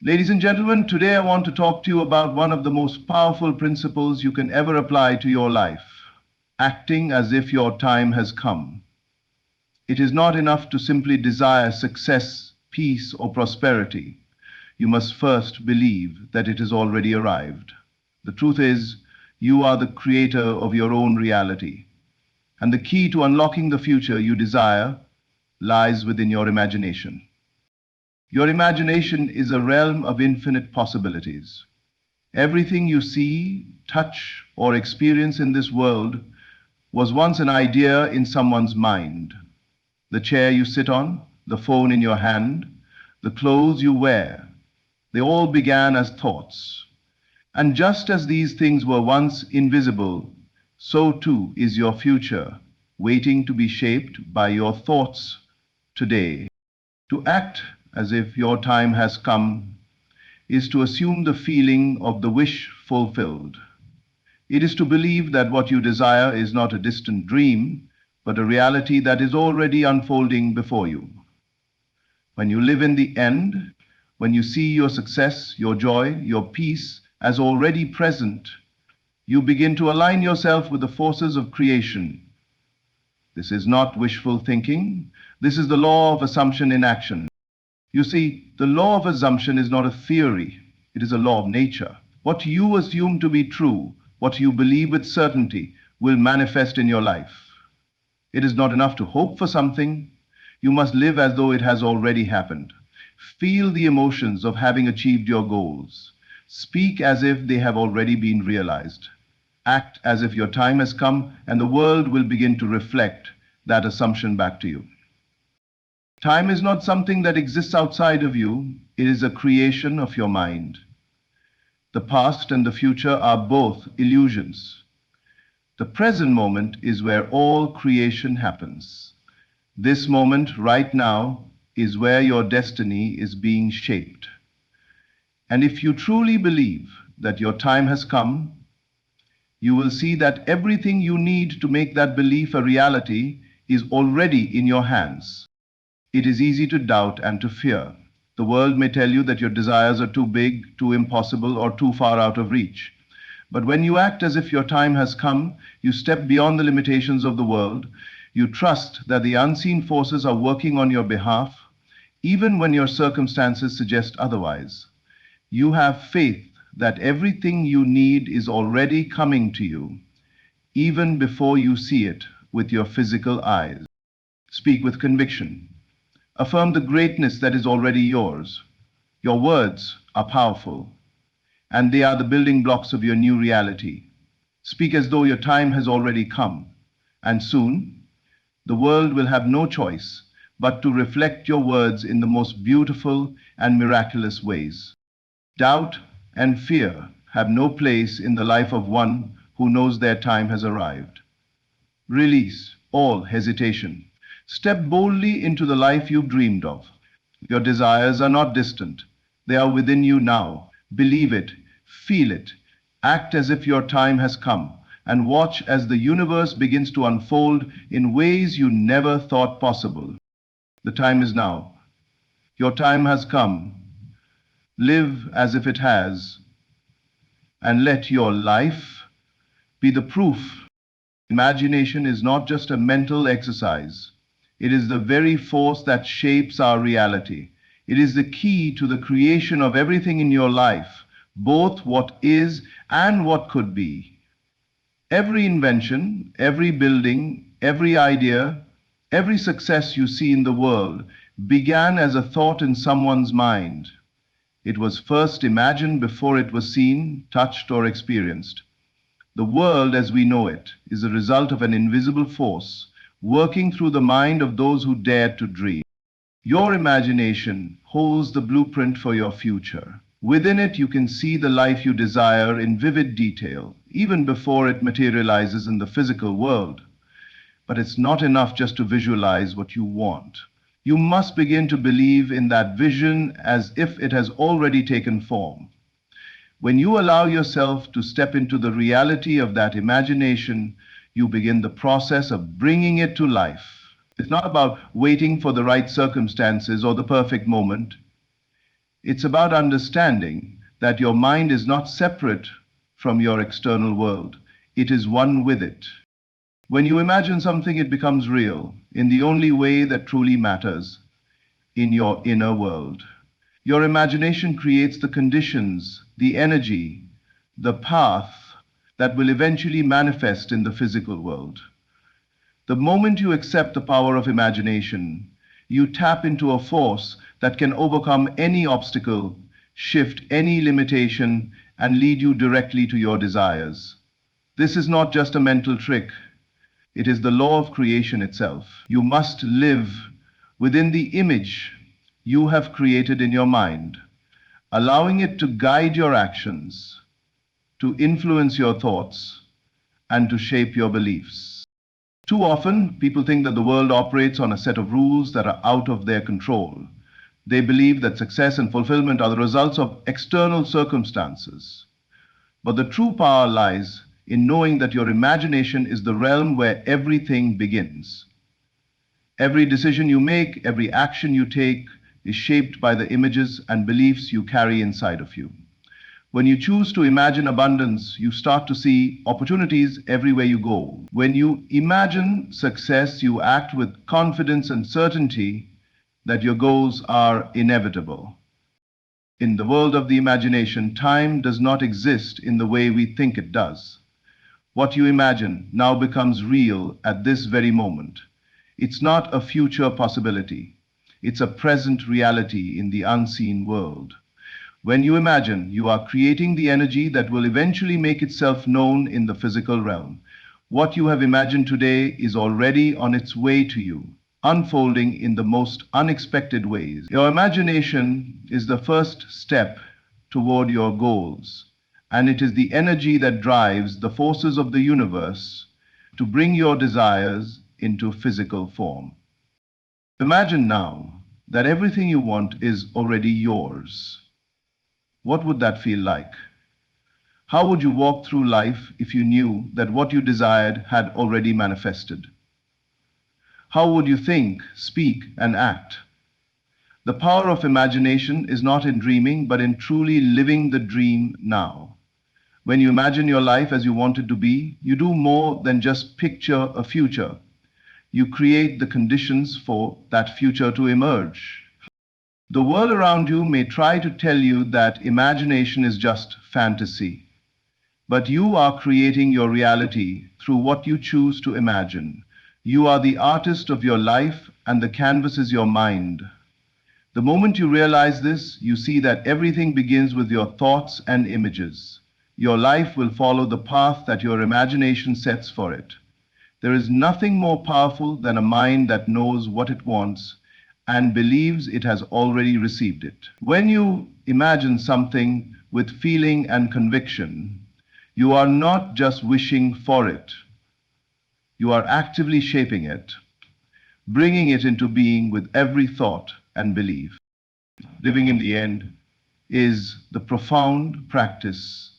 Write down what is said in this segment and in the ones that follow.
Ladies and gentlemen, today I want to talk to you about one of the most powerful principles you can ever apply to your life: acting as if your time has come. It is not enough to simply desire success, peace, or prosperity. You must first believe that it has already arrived. The truth is, you are the creator of your own reality, and the key to unlocking the future you desire lies within your imagination. Your imagination is a realm of infinite possibilities. Everything you see, touch, or experience in this world was once an idea in someone's mind. The chair you sit on, the phone in your hand, the clothes you wear, they all began as thoughts. And just as these things were once invisible, so too is your future, waiting to be shaped by your thoughts today. To act as if your time has come is to assume the feeling of the wish fulfilled. It is to believe that what you desire is not a distant dream, but a reality that is already unfolding before you. When you live in the end, when you see your success, your joy, your peace as already present, you begin to align yourself with the forces of creation. This is not wishful thinking. This is the law of assumption in action. You see, the law of assumption is not a theory, it is a law of nature. What you assume to be true, what you believe with certainty, will manifest in your life. It is not enough to hope for something, you must live as though it has already happened. Feel the emotions of having achieved your goals. Speak as if they have already been realized. Act as if your time has come, and the world will begin to reflect that assumption back to you. Time is not something that exists outside of you, it is a creation of your mind. The past and the future are both illusions. The present moment is where all creation happens. This moment, right now, is where your destiny is being shaped. And if you truly believe that your time has come, you will see that everything you need to make that belief a reality is already in your hands. It is easy to doubt and to fear. The world may tell you that your desires are too big, too impossible, or too far out of reach. But when you act as if your time has come, you step beyond the limitations of the world. You trust that the unseen forces are working on your behalf, even when your circumstances suggest otherwise. You have faith that everything you need is already coming to you, even before you see it with your physical eyes. Speak with conviction. Affirm the greatness that is already yours. Your words are powerful, and they are the building blocks of your new reality. Speak as though your time has already come, and soon the world will have no choice but to reflect your words in the most beautiful and miraculous ways. Doubt and fear have no place in the life of one who knows their time has arrived. Release all hesitation. Step boldly into the life you've dreamed of. Your desires are not distant. They are within you now. Believe it, feel it, act as if your time has come, and watch as the universe begins to unfold in ways you never thought possible. The time is now. Your time has come. Live as if it has, and let your life be the proof. Imagination is not just a mental exercise. It is the very force that shapes our reality. It is the key to the creation of everything in your life, both what is and what could be. Every invention, every building, every idea, every success you see in the world began as a thought in someone's mind. It was first imagined before it was seen, touched, or experienced. The world as we know it is the result of an invisible force working through the mind of those who dared to dream. Your imagination holds the blueprint for your future. Within it, you can see the life you desire in vivid detail, even before it materializes in the physical world. But it's not enough just to visualize what you want. You must begin to believe in that vision as if it has already taken form. When you allow yourself to step into the reality of that imagination, you begin the process of bringing it to life. It's not about waiting for the right circumstances or the perfect moment. It's about understanding that your mind is not separate from your external world. It is one with it. When you imagine something, it becomes real in the only way that truly matters, in your inner world. Your imagination creates the conditions, the energy, the path that will eventually manifest in the physical world. The moment you accept the power of imagination, you tap into a force that can overcome any obstacle, shift any limitation, and lead you directly to your desires. This is not just a mental trick, it is the law of creation itself. You must live within the image you have created in your mind, allowing it to guide your actions, to influence your thoughts, and to shape your beliefs. Too often, people think that the world operates on a set of rules that are out of their control. They believe that success and fulfillment are the results of external circumstances. But the true power lies in knowing that your imagination is the realm where everything begins. Every decision you make, every action you take, is shaped by the images and beliefs you carry inside of you. When you choose to imagine abundance, you start to see opportunities everywhere you go. When you imagine success, you act with confidence and certainty that your goals are inevitable. In the world of the imagination, time does not exist in the way we think it does. What you imagine now becomes real at this very moment. It's not a future possibility. It's a present reality in the unseen world. When you imagine, you are creating the energy that will eventually make itself known in the physical realm. What you have imagined today is already on its way to you, unfolding in the most unexpected ways. Your imagination is the first step toward your goals, and it is the energy that drives the forces of the universe to bring your desires into physical form. Imagine now that everything you want is already yours. What would that feel like? How would you walk through life if you knew that what you desired had already manifested? How would you think, speak, and act? The power of imagination is not in dreaming, but in truly living the dream now. When you imagine your life as you want it to be, you do more than just picture a future. You create the conditions for that future to emerge. The world around you may try to tell you that imagination is just fantasy, but you are creating your reality through what you choose to imagine. You are the artist of your life, and the canvas is your mind. The moment you realize this, you see that everything begins with your thoughts and images. Your life will follow the path that your imagination sets for it. There is nothing more powerful than a mind that knows what it wants and believes it has already received it. When you imagine something with feeling and conviction, you are not just wishing for it. You are actively shaping it, bringing it into being with every thought and belief. Living in the end is the profound practice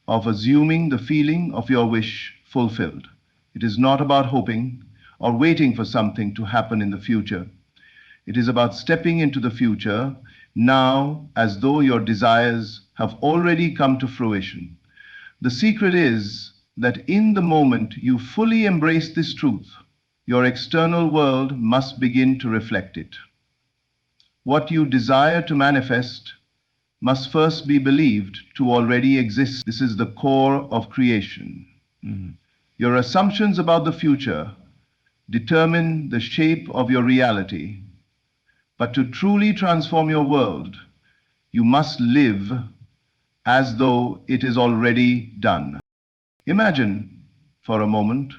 of assuming the feeling of your wish fulfilled. It is not about hoping or waiting for something to happen in the future. It is about stepping into the future now as though your desires have already come to fruition. The secret is that in the moment you fully embrace this truth, your external world must begin to reflect it. What you desire to manifest must first be believed to already exist. This is the core of creation. Your assumptions about the future determine the shape of your reality. But to truly transform your world, you must live as though it is already done. Imagine for a moment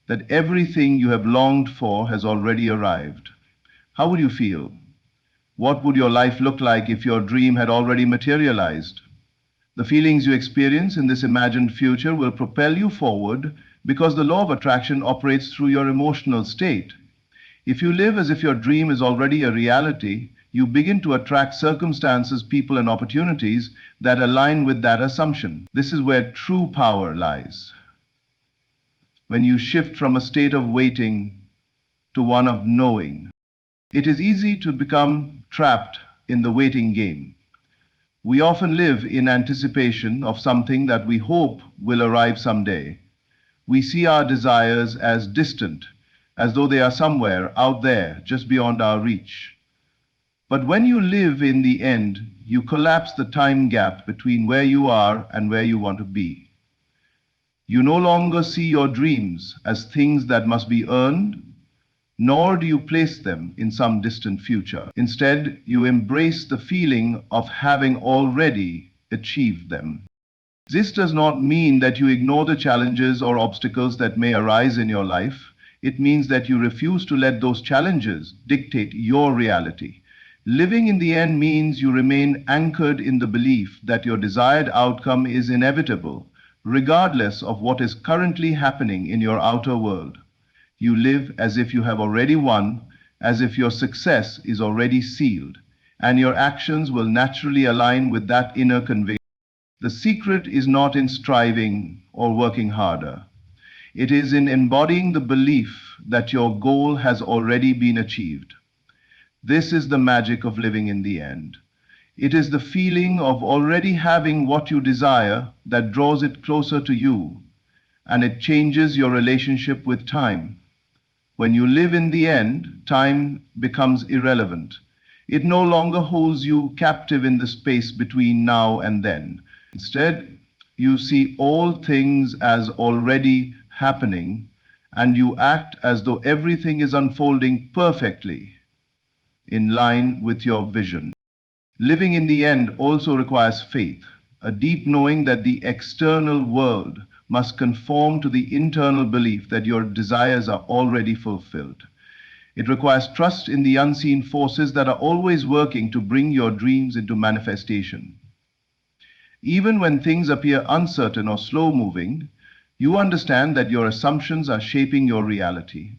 that everything you have longed for has already arrived. How would you feel? What would your life look like if your dream had already materialized? The feelings you experience in this imagined future will propel you forward because the law of attraction operates through your emotional state. If you live as if your dream is already a reality, you begin to attract circumstances, people, and opportunities that align with that assumption. This is where true power lies. When you shift from a state of waiting to one of knowing, it is easy to become trapped in the waiting game. We often live in anticipation of something that we hope will arrive someday. We see our desires as distant, as though they are somewhere out there, just beyond our reach. But when you live in the end, you collapse the time gap between where you are and where you want to be. You no longer see your dreams as things that must be earned, nor do you place them in some distant future. Instead, you embrace the feeling of having already achieved them. This does not mean that you ignore the challenges or obstacles that may arise in your life. It means that you refuse to let those challenges dictate your reality. Living in the end means you remain anchored in the belief that your desired outcome is inevitable, regardless of what is currently happening in your outer world. You live as if you have already won, as if your success is already sealed, and your actions will naturally align with that inner conviction. The secret is not in striving or working harder. It is in embodying the belief that your goal has already been achieved. This is the magic of living in the end. It is the feeling of already having what you desire that draws it closer to you, and it changes your relationship with time. When you live in the end, time becomes irrelevant. It no longer holds you captive in the space between now and then. Instead, you see all things as already happening, and you act as though everything is unfolding perfectly in line with your vision. Living in the end also requires faith, a deep knowing that the external world must conform to the internal belief that your desires are already fulfilled. It requires trust in the unseen forces that are always working to bring your dreams into manifestation. Even when things appear uncertain or slow moving, you understand that your assumptions are shaping your reality.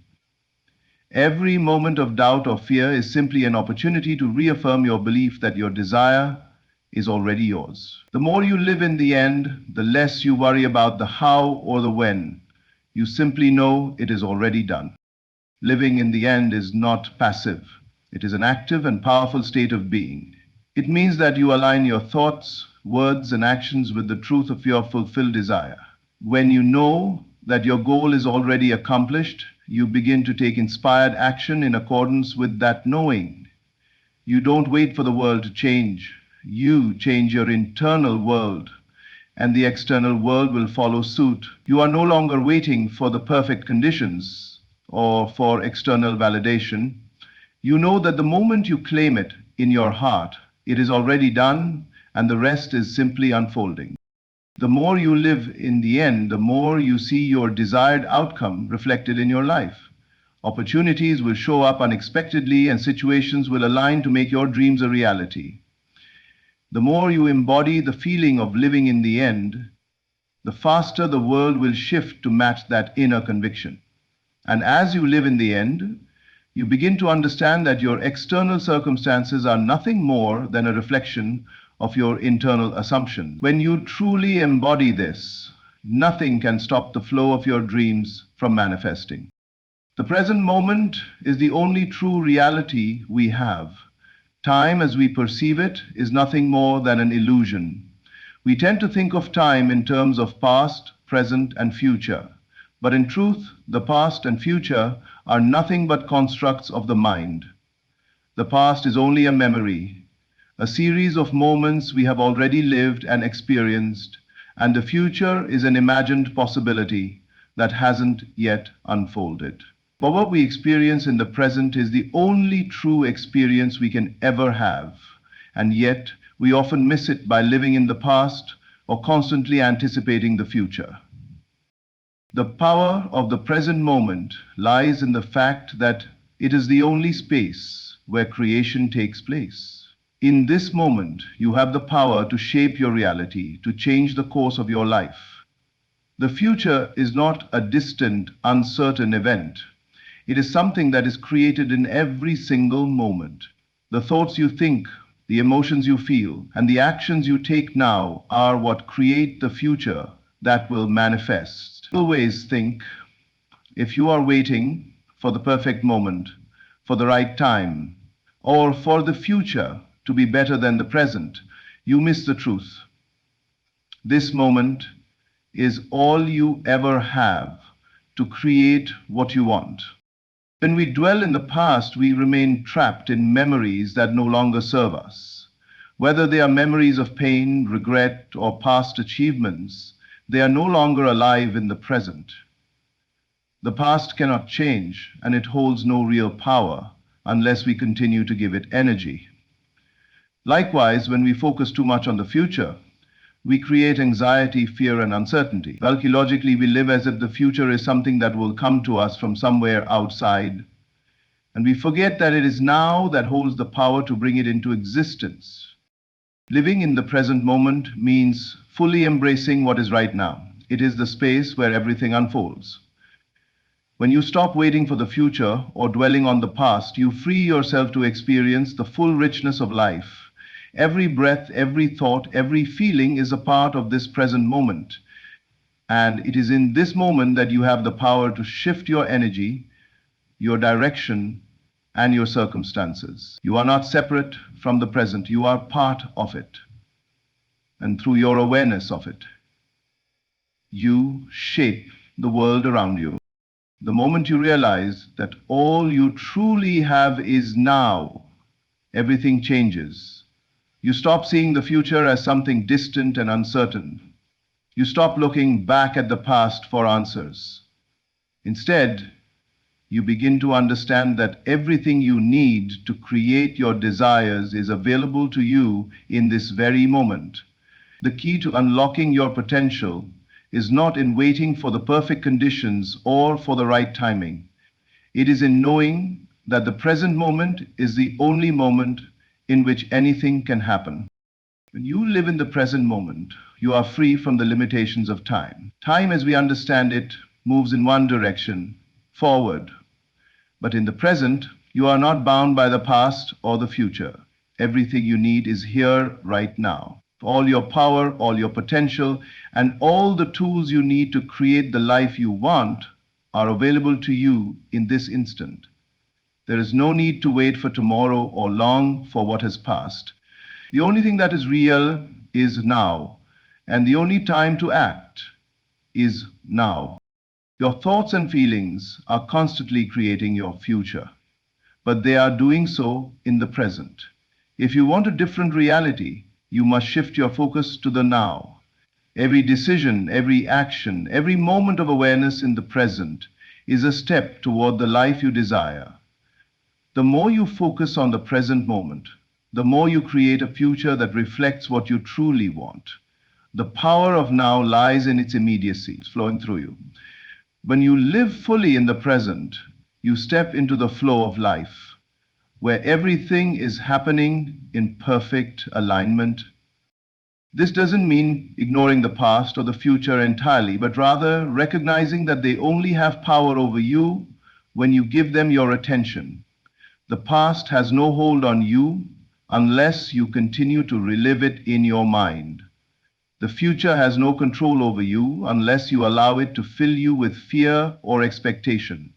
Every moment of doubt or fear is simply an opportunity to reaffirm your belief that your desire is already yours. The more you live in the end, the less you worry about the how or the when. You simply know it is already done. Living in the end is not passive. It is an active and powerful state of being. It means that you align your thoughts, words, and actions with the truth of your fulfilled desire. When you know that your goal is already accomplished, you begin to take inspired action in accordance with that knowing. You don't wait for the world to change. You change your internal world, and the external world will follow suit. You are no longer waiting for the perfect conditions or for external validation. You know that the moment you claim it in your heart, it is already done, and the rest is simply unfolding. The more you live in the end, the more you see your desired outcome reflected in your life. Opportunities will show up unexpectedly, and situations will align to make your dreams a reality. The more you embody the feeling of living in the end, the faster the world will shift to match that inner conviction. And as you live in the end, you begin to understand that your external circumstances are nothing more than a reflection of your internal assumption. When you truly embody this, nothing can stop the flow of your dreams from manifesting. The present moment is the only true reality we have. Time as we perceive it is nothing more than an illusion. We tend to think of time in terms of past, present, and future. But in truth, the past and future are nothing but constructs of the mind. The past is only a memory, a series of moments we have already lived and experienced, and the future is an imagined possibility that hasn't yet unfolded. But what we experience in the present is the only true experience we can ever have, and yet we often miss it by living in the past or constantly anticipating the future. The power of the present moment lies in the fact that it is the only space where creation takes place. In this moment, you have the power to shape your reality, to change the course of your life. The future is not a distant, uncertain event. It is something that is created in every single moment. The thoughts you think, the emotions you feel, and the actions you take now are what create the future that will manifest. Always think, if you are waiting for the perfect moment, for the right time, or for the future to be better than the present, you miss the truth. This moment is all you ever have to create what you want. When we dwell in the past, we remain trapped in memories that no longer serve us. Whether they are memories of pain, regret, or past achievements, they are no longer alive in the present. The past cannot change, and it holds no real power unless we continue to give it energy. Likewise, when we focus too much on the future, we create anxiety, fear, and uncertainty. Psychologically, we live as if the future is something that will come to us from somewhere outside, and we forget that it is now that holds the power to bring it into existence. Living in the present moment means fully embracing what is right now. It is the space where everything unfolds. When you stop waiting for the future or dwelling on the past, you free yourself to experience the full richness of life. Every breath, every thought, every feeling is a part of this present moment. And it is in this moment that you have the power to shift your energy, your direction, and your circumstances. You are not separate from the present, you are part of it. And through your awareness of it, you shape the world around you. The moment you realize that all you truly have is now, everything changes. You stop seeing the future as something distant and uncertain. You stop looking back at the past for answers. Instead, you begin to understand that everything you need to create your desires is available to you in this very moment. The key to unlocking your potential is not in waiting for the perfect conditions or for the right timing. It is in knowing that the present moment is the only moment in which anything can happen. When you live in the present moment, you are free from the limitations of time. Time, as we understand it, moves in one direction, forward. But in the present, you are not bound by the past or the future. Everything you need is here right now. All your power, all your potential, and all the tools you need to create the life you want are available to you in this instant. There is no need to wait for tomorrow or long for what has passed. The only thing that is real is now, and the only time to act is now. Your thoughts and feelings are constantly creating your future, but they are doing so in the present. If you want a different reality, you must shift your focus to the now. Every decision, every action, every moment of awareness in the present is a step toward the life you desire. The more you focus on the present moment, the more you create a future that reflects what you truly want. The power of now lies in its immediacy, flowing through you. When you live fully in the present, you step into the flow of life, where everything is happening in perfect alignment. This doesn't mean ignoring the past or the future entirely, but rather recognizing that they only have power over you when you give them your attention. The past has no hold on you unless you continue to relive it in your mind. The future has no control over you unless you allow it to fill you with fear or expectation.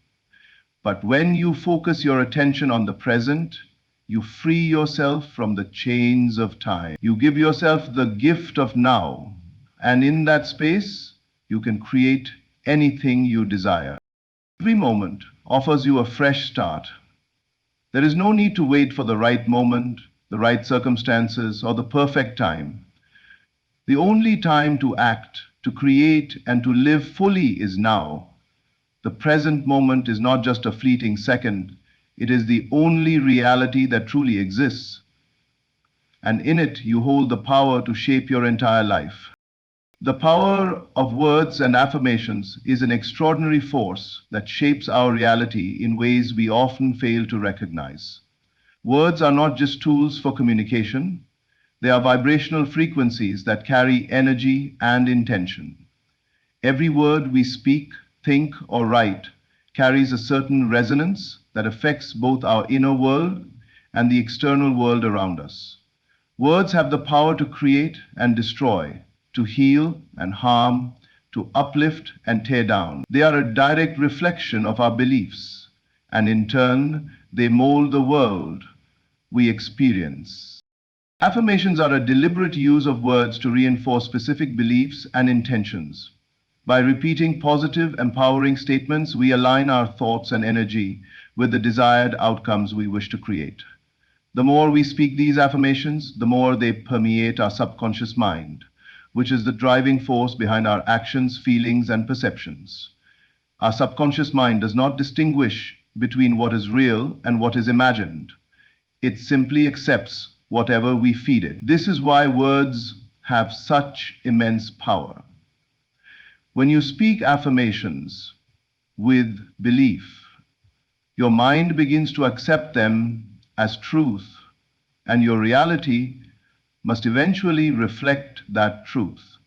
But when you focus your attention on the present, you free yourself from the chains of time. You give yourself the gift of now, and in that space, you can create anything you desire. Every moment offers you a fresh start. There is no need to wait for the right moment, the right circumstances, or the perfect time. The only time to act, to create, and to live fully is now. The present moment is not just a fleeting second, it is the only reality that truly exists. And in it, you hold the power to shape your entire life. The power of words and affirmations is an extraordinary force that shapes our reality in ways we often fail to recognize. Words are not just tools for communication, they are vibrational frequencies that carry energy and intention. Every word we speak, think, or write carries a certain resonance that affects both our inner world and the external world around us. Words have the power to create and destroy, to heal and harm, to uplift and tear down. They are a direct reflection of our beliefs, and in turn, they mold the world we experience. Affirmations are a deliberate use of words to reinforce specific beliefs and intentions. By repeating positive, empowering statements, we align our thoughts and energy with the desired outcomes we wish to create. The more we speak these affirmations, the more they permeate our subconscious mind, which is the driving force behind our actions, feelings, and perceptions. Our subconscious mind does not distinguish between what is real and what is imagined. It simply accepts whatever we feed it. This is why words have such immense power. When you speak affirmations with belief, your mind begins to accept them as truth, and your reality must eventually reflect that truth.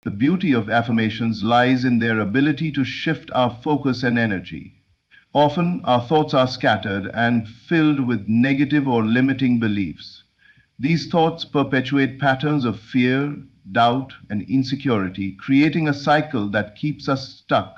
The beauty of affirmations lies in their ability to shift our focus and energy. Often, our thoughts are scattered and filled with negative or limiting beliefs. These thoughts perpetuate patterns of fear, doubt, and insecurity, creating a cycle that keeps us stuck.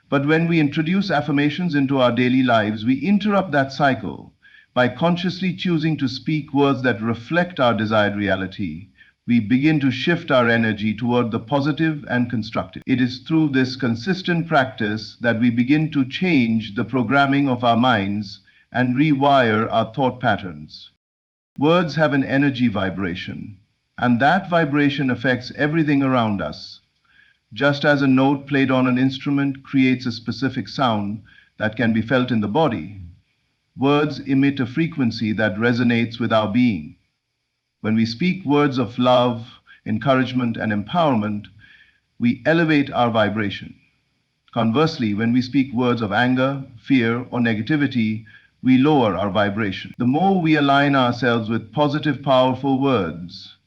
But when we introduce affirmations into our daily lives, we interrupt that cycle. By consciously choosing to speak words that reflect our desired reality, we begin to shift our energy toward the positive and constructive. It is through this consistent practice that we begin to change the programming of our minds and rewire our thought patterns. Words have an energy vibration, and that vibration affects everything around us. Just as a note played on an instrument creates a specific sound that can be felt in the body, words emit a frequency that resonates with our being. When we speak words of love, encouragement, and empowerment, we elevate our vibration. Conversely, when we speak words of anger, fear, or negativity, we lower our vibration. The more we align ourselves with positive, powerful words,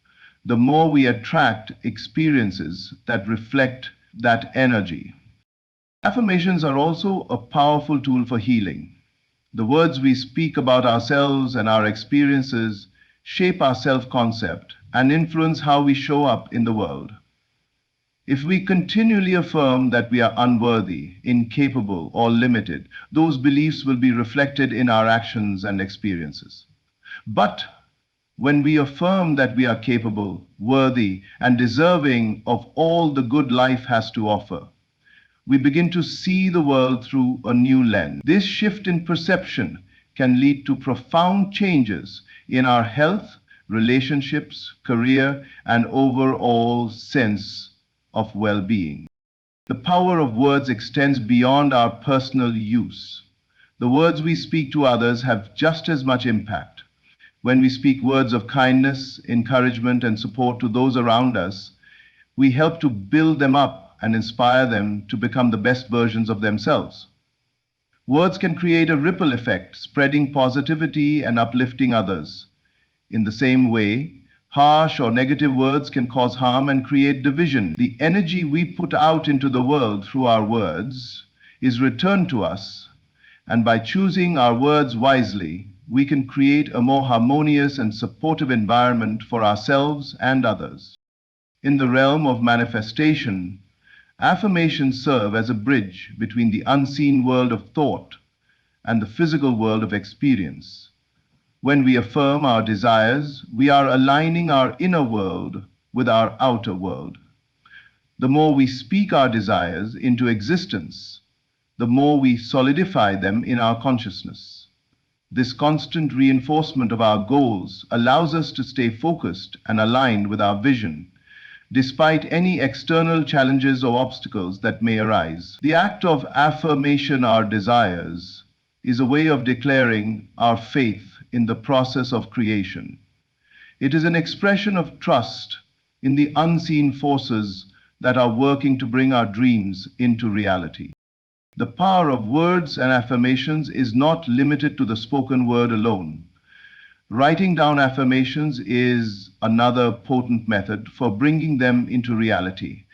the more we attract experiences that reflect that energy. Affirmations are also a powerful tool for healing. The words we speak about ourselves and our experiences shape our self-concept and influence how we show up in the world. If we continually affirm that we are unworthy, incapable, or limited, those beliefs will be reflected in our actions and experiences. But when we affirm that we are capable, worthy, and deserving of all the good life has to offer, we begin to see the world through a new lens. This shift in perception can lead to profound changes in our health, relationships, career, and overall sense of well-being. The power of words extends beyond our personal use. The words we speak to others have just as much impact. When we speak words of kindness, encouragement, and support to those around us, we help to build them up and inspire them to become the best versions of themselves. Words can create a ripple effect, spreading positivity and uplifting others. In the same way, harsh or negative words can cause harm and create division. The energy we put out into the world through our words is returned to us, and by choosing our words wisely, we can create a more harmonious and supportive environment for ourselves and others. In the realm of manifestation, affirmations serve as a bridge between the unseen world of thought and the physical world of experience. When we affirm our desires, we are aligning our inner world with our outer world. The more we speak our desires into existence, the more we solidify them in our consciousness. This constant reinforcement of our goals allows us to stay focused and aligned with our vision, despite any external challenges or obstacles that may arise. The act of affirmation our desires is a way of declaring our faith in the process of creation. It is an expression of trust in the unseen forces that are working to bring our dreams into reality. The power of words and affirmations is not limited to the spoken word alone. Writing down affirmations is another potent method for bringing them into reality.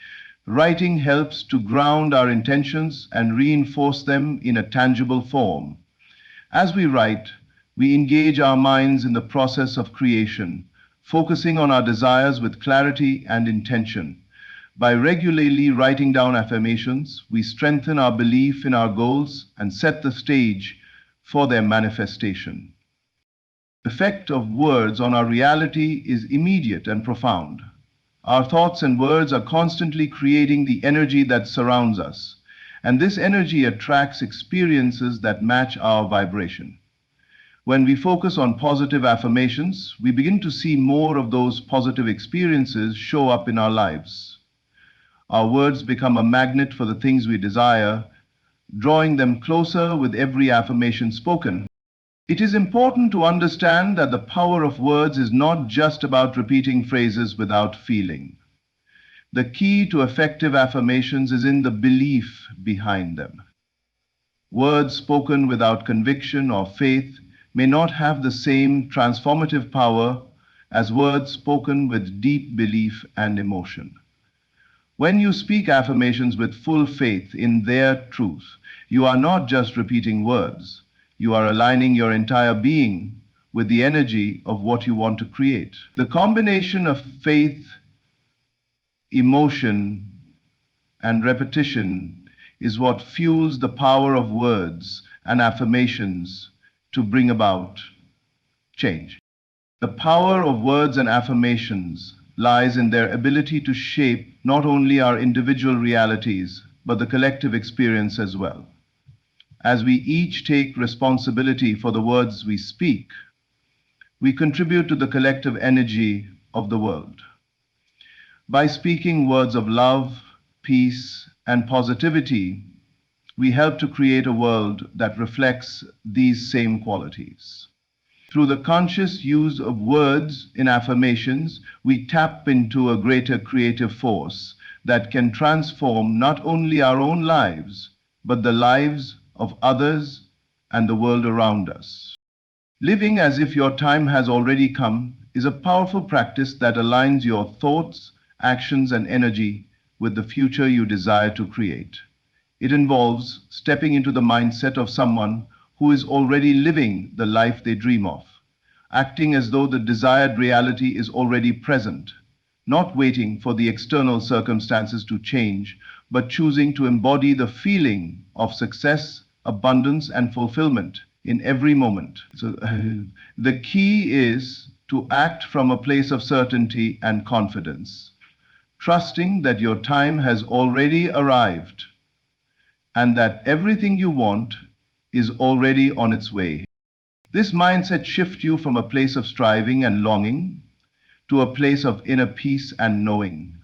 Writing helps to ground our intentions and reinforce them in a tangible form. As we write, we engage our minds in the process of creation, focusing on our desires with clarity and intention. By regularly writing down affirmations, we strengthen our belief in our goals and set the stage for their manifestation. The effect of words on our reality is immediate and profound. Our thoughts and words are constantly creating the energy that surrounds us, and this energy attracts experiences that match our vibration. When we focus on positive affirmations, we begin to see more of those positive experiences show up in our lives. Our words become a magnet for the things we desire, drawing them closer with every affirmation spoken. It is important to understand that the power of words is not just about repeating phrases without feeling. The key to effective affirmations is in the belief behind them. Words spoken without conviction or faith may not have the same transformative power as words spoken with deep belief and emotion. When you speak affirmations with full faith in their truth, you are not just repeating words, you are aligning your entire being with the energy of what you want to create. The combination of faith, emotion, and repetition is what fuels the power of words and affirmations to bring about change. The power of words and affirmations lies in their ability to shape not only our individual realities, but the collective experience as well. As we each take responsibility for the words we speak, we contribute to the collective energy of the world. By speaking words of love, peace, and positivity, we help to create a world that reflects these same qualities. Through the conscious use of words in affirmations, we tap into a greater creative force that can transform not only our own lives, but the lives of others and the world around us. Living as if your time has already come is a powerful practice that aligns your thoughts, actions, and energy with the future you desire to create. It involves stepping into the mindset of someone who is already living the life they dream of, acting as though the desired reality is already present, not waiting for the external circumstances to change, but choosing to embody the feeling of success, abundance, and fulfillment in every moment. So, the key is to act from a place of certainty and confidence, trusting that your time has already arrived and that everything you want is already on its way. This mindset shifts you from a place of striving and longing to a place of inner peace and knowing.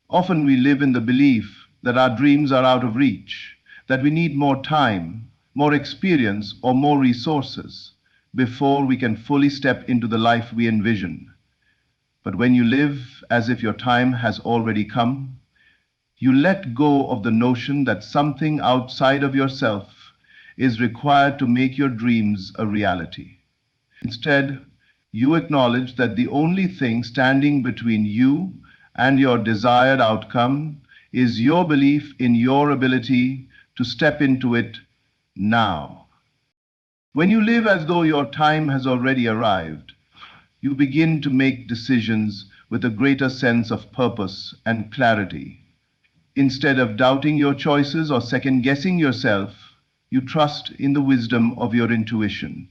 Often we live in the belief that our dreams are out of reach, that we need more time, more experience, or more resources before we can fully step into the life we envision. But when you live as if your time has already come, you let go of the notion that something outside of yourself is required to make your dreams a reality. Instead, you acknowledge that the only thing standing between you and your desired outcome is your belief in your ability to step into it now. When you live as though your time has already arrived, you begin to make decisions with a greater sense of purpose and clarity. Instead of doubting your choices or second-guessing yourself, you trust in the wisdom of your intuition.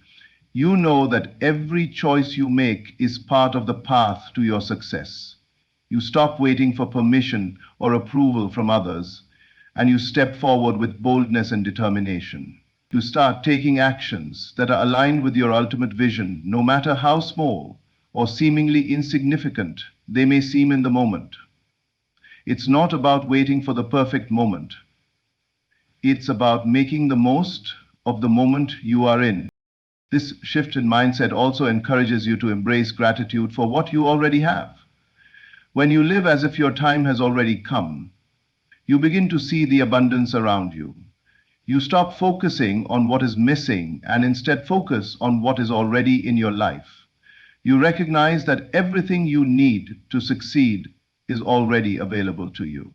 You know that every choice you make is part of the path to your success. You stop waiting for permission or approval from others, and you step forward with boldness and determination. You start taking actions that are aligned with your ultimate vision, no matter how small or seemingly insignificant they may seem in the moment. It's not about waiting for the perfect moment. It's about making the most of the moment you are in. This shift in mindset also encourages you to embrace gratitude for what you already have. When you live as if your time has already come, you begin to see the abundance around you. You stop focusing on what is missing and instead focus on what is already in your life. You recognize that everything you need to succeed is already available to you.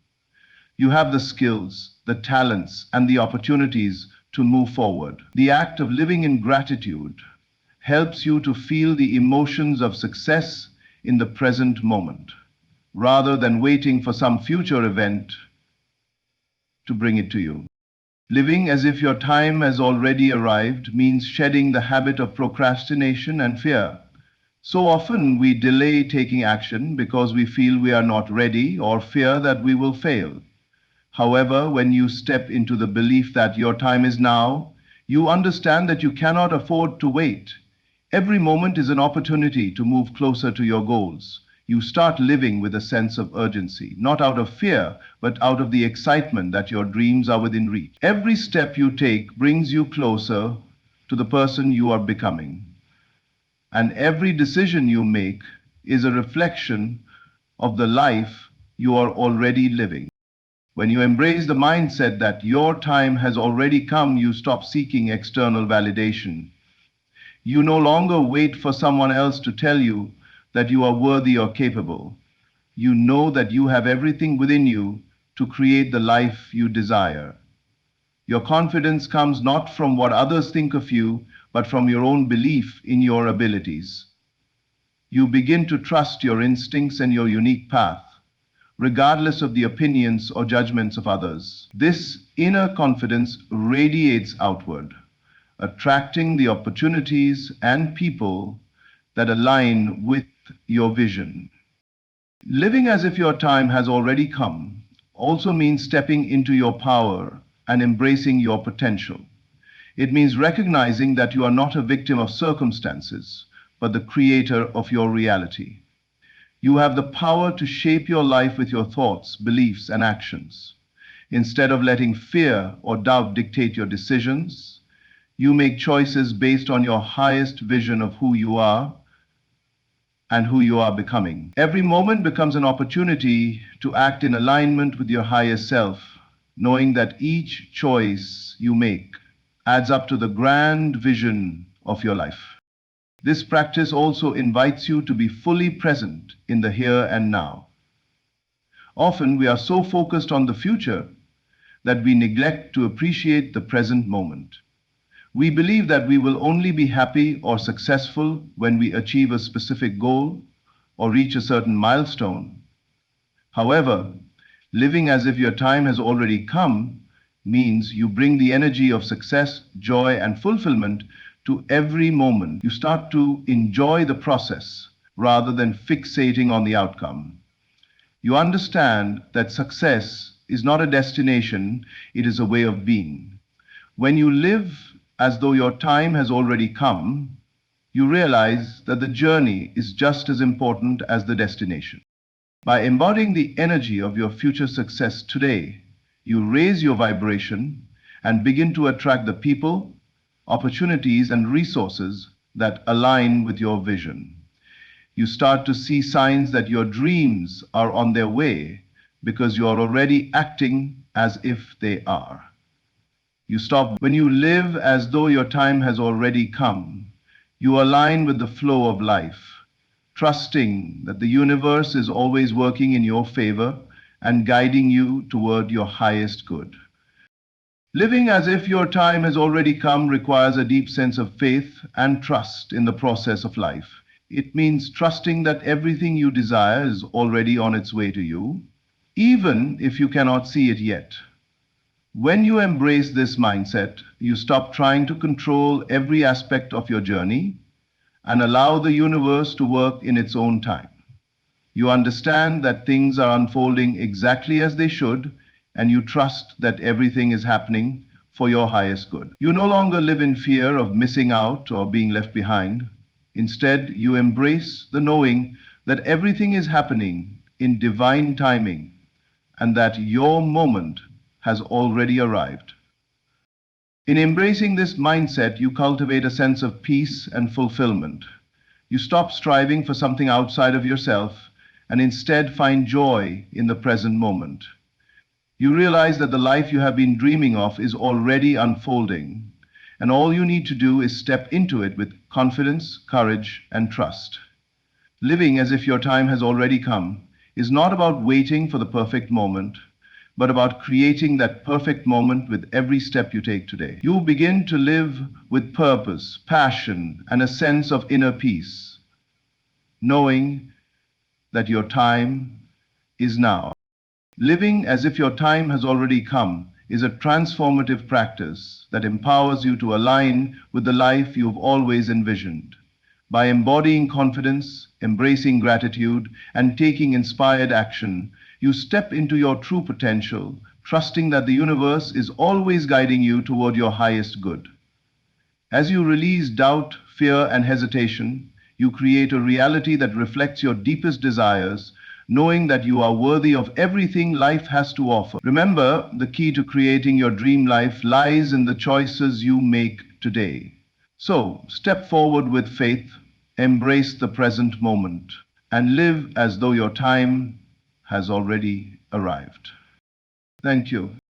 You have the skills, the talents, and the opportunities to move forward. The act of living in gratitude helps you to feel the emotions of success in the present moment, rather than waiting for some future event to bring it to you. Living as if your time has already arrived means shedding the habit of procrastination and fear. So often we delay taking action because we feel we are not ready or fear that we will fail. However, when you step into the belief that your time is now, you understand that you cannot afford to wait. Every moment is an opportunity to move closer to your goals. You start living with a sense of urgency, not out of fear, but out of the excitement that your dreams are within reach. Every step you take brings you closer to the person you are becoming, and every decision you make is a reflection of the life you are already living. When you embrace the mindset that your time has already come, you stop seeking external validation. You no longer wait for someone else to tell you that you are worthy or capable. You know that you have everything within you to create the life you desire. Your confidence comes not from what others think of you, but from your own belief in your abilities. You begin to trust your instincts and your unique path, regardless of the opinions or judgments of others. This inner confidence radiates outward, attracting the opportunities and people that align with your vision. Living as if your time has already come also means stepping into your power and embracing your potential. It means recognizing that you are not a victim of circumstances, but the creator of your reality. You have the power to shape your life with your thoughts, beliefs, and actions. Instead of letting fear or doubt dictate your decisions, you make choices based on your highest vision of who you are and who you are becoming. Every moment becomes an opportunity to act in alignment with your higher self, knowing that each choice you make adds up to the grand vision of your life. This practice also invites you to be fully present in the here and now. Often we are so focused on the future that we neglect to appreciate the present moment. We believe that we will only be happy or successful when we achieve a specific goal or reach a certain milestone. However, living as if your time has already come means you bring the energy of success, joy, and fulfillment to every moment. You start to enjoy the process rather than fixating on the outcome. You understand that success is not a destination, it is a way of being. When you live as though your time has already come, you realize that the journey is just as important as the destination. By embodying the energy of your future success today, you raise your vibration and begin to attract the people, opportunities, and resources that align with your vision. You start to see signs that your dreams are on their way because you are already acting as if they are. You stop when you live as though your time has already come. You align with the flow of life, trusting that the universe is always working in your favor and guiding you toward your highest good. Living as if your time has already come requires a deep sense of faith and trust in the process of life. It means trusting that everything you desire is already on its way to you, even if you cannot see it yet. When you embrace this mindset, you stop trying to control every aspect of your journey and allow the universe to work in its own time. You understand that things are unfolding exactly as they should, and you trust that everything is happening for your highest good. You no longer live in fear of missing out or being left behind. Instead, you embrace the knowing that everything is happening in divine timing and that your moment has already arrived. In embracing this mindset, you cultivate a sense of peace and fulfillment. You stop striving for something outside of yourself and instead find joy in the present moment. You realize that the life you have been dreaming of is already unfolding, and all you need to do is step into it with confidence, courage, and trust. Living as if your time has already come is not about waiting for the perfect moment, but about creating that perfect moment with every step you take today. You begin to live with purpose, passion, and a sense of inner peace, knowing that your time is now. Living as if your time has already come is a transformative practice that empowers you to align with the life you've always envisioned. By embodying confidence, embracing gratitude, and taking inspired action, you step into your true potential, trusting that the universe is always guiding you toward your highest good. As you release doubt, fear, and hesitation, you create a reality that reflects your deepest desires, knowing that you are worthy of everything life has to offer. Remember, the key to creating your dream life lies in the choices you make today. So, step forward with faith, embrace the present moment, and live as though your time has already arrived. Thank you.